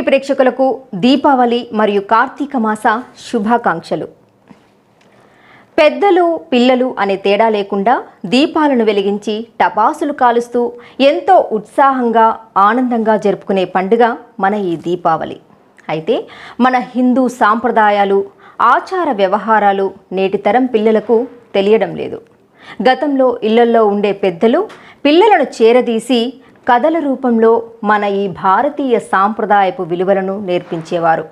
ప్రేక్షకులకు దీపావళి మరియు కార్తీక మాస శుభాకాంక్షలు. పెద్దలు పిల్లలు అనే తేడా లేకుండా దీపాలను వెలిగించి టపాసులు కాలుస్తూ ఎంతో ఉత్సాహంగా ఆనందంగా జరుపుకునే పండుగ మన ఈ దీపావళి. అయితే మన హిందూ సాంప్రదాయాలు ఆచార వ్యవహారాలు నేటి తరం పిల్లలకు తెలియడం లేదు. గతంలో ఇళ్లల్లో ఉండే పెద్దలు పిల్లలను చేరదీసి కథల రూపంలో మన ఈ భారతీయ సాంప్రదాయపు విలువలను నేర్పించేవారు.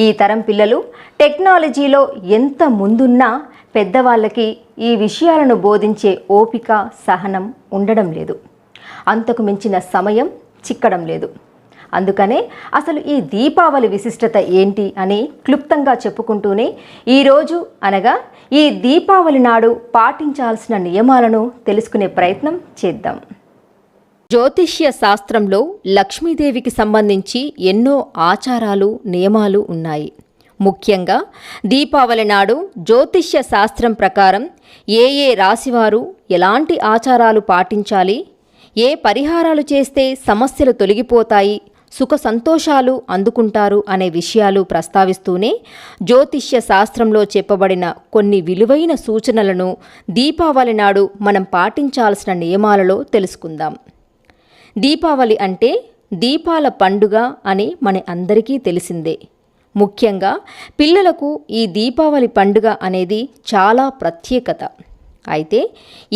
ఈ తరం పిల్లలు టెక్నాలజీలో ఎంత ముందున్నా పెద్దవాళ్ళకి ఈ విషయాలను బోధించే ఓపిక సహనం ఉండడం లేదు. అంతకు మించిన సమయం చిక్కడం లేదు. అందుకనే అసలు ఈ దీపావళి విశిష్టత ఏంటి అని క్లుప్తంగా చెప్పుకుంటూనే ఈరోజు అనగా ఈ దీపావళి నాడు పాటించాల్సిన నియమాలను తెలుసుకునే ప్రయత్నం చేద్దాం. జ్యోతిష్య శాస్త్రంలో లక్ష్మీదేవికి సంబంధించి ఎన్నో ఆచారాలు నియమాలు ఉన్నాయి. ముఖ్యంగా దీపావళి నాడు జ్యోతిష్య శాస్త్రం ప్రకారం ఏ రాశివారు ఎలాంటి ఆచారాలు పాటించాలి, ఏ పరిహారాలు చేస్తే సమస్యలు తొలగిపోతాయి, సుఖ సంతోషాలు అందుకుంటారు అనే విషయాలు ప్రస్తావిస్తూనే జ్యోతిష్య శాస్త్రంలో చెప్పబడిన కొన్ని విలువైన సూచనలను దీపావళి నాడు మనం పాటించాల్సిన నియమాలలో తెలుసుకుందాం. దీపావళి అంటే దీపాల పండుగ అని మన అందరికీ తెలిసిందే. ముఖ్యంగా పిల్లలకు ఈ దీపావళి పండుగ అనేది చాలా ప్రత్యేకత. అయితే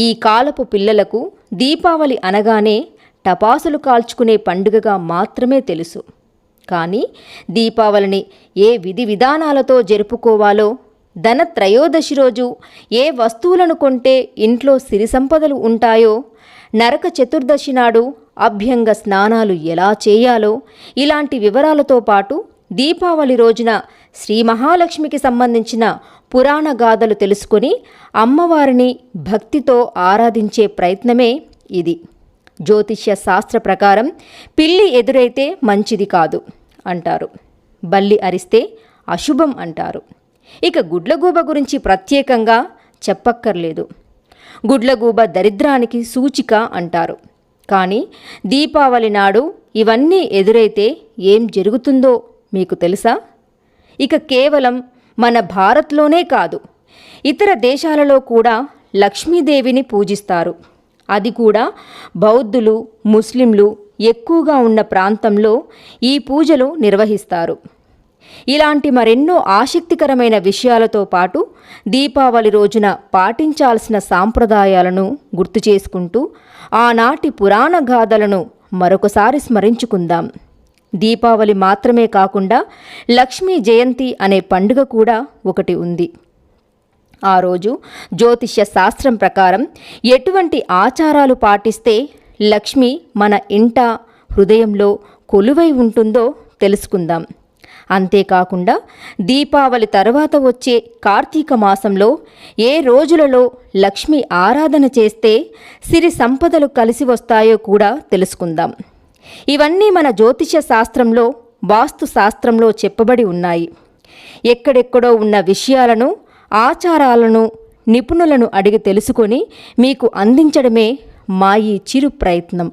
ఈ కాలపు పిల్లలకు దీపావళి అనగానే టపాసులు కాల్చుకునే పండుగగా మాత్రమే తెలుసు. కానీ దీపావళిని ఏ విధి విధానాలతో జరుపుకోవాలో, ధనత్రయోదశి రోజు ఏ వస్తువులను కొంటే ఇంట్లో సిరి సంపదలు ఉంటాయో, నరక చతుర్దశి నాడు అభ్యంగ స్నానాలు ఎలా చేయాలో, ఇలాంటి వివరాలతో పాటు దీపావళి రోజున శ్రీ మహాలక్ష్మికి సంబంధించిన పురాణ గాథలు తెలుసుకొని అమ్మవారిని భక్తితో ఆరాధించే ప్రయత్నమే ఇది. జ్యోతిష్య శాస్త్ర ప్రకారం పిల్లి ఎదురైతే మంచిది కాదు అంటారు, బల్లి అరిస్తే అశుభం అంటారు. ఇక గుడ్లగూబ గురించి ప్రత్యేకంగా చెప్పక్కర్లేదు. గుడ్లగూబ దరిద్రానికి సూచిక అంటారు. కానీ దీపావళి నాడు ఇవన్నీ ఎదురైతే ఏం జరుగుతుందో మీకు తెలుసా? ఇక కేవలం మన భారత్లోనే కాదు, ఇతర దేశాలలో కూడా లక్ష్మీదేవిని పూజిస్తారు. అది కూడా బౌద్ధులు, ముస్లింలు ఎక్కువగా ఉన్న ప్రాంతంలో ఈ పూజలు నిర్వహిస్తారు. ఇలాంటి మరెన్నో ఆసక్తికరమైన విషయాలతో పాటు దీపావళి రోజున పాటించాల్సిన సాంప్రదాయాలను గుర్తు చేసుకుంటూ ఆనాటి పురాణ గాథలను మరొకసారి స్మరించుకుందాం. దీపావళి మాత్రమే కాకుండా లక్ష్మీ జయంతి అనే పండుగ కూడా ఒకటి ఉంది. ఆ రోజు జ్యోతిష్య శాస్త్రం ప్రకారం ఎటువంటి ఆచారాలు పాటిస్తే లక్ష్మి మన ఇంట హృదయంలో కొలువై ఉంటుందో తెలుసుకుందాం. అంతేకాకుండా దీపావళి తర్వాత వచ్చే కార్తీక మాసంలో ఏ రోజులలో లక్ష్మి ఆరాధన చేస్తే సిరి సంపదలు కలిసి వస్తాయో కూడా తెలుసుకుందాం. ఇవన్నీ మన జ్యోతిష శాస్త్రంలో, వాస్తు శాస్త్రంలో చెప్పబడి ఉన్నాయి. ఎక్కడెక్కడో ఉన్న విషయాలను, ఆచారాలను నిపుణులను అడిగి తెలుసుకొని మీకు అందించడమే మా ఈ చిరు ప్రయత్నం.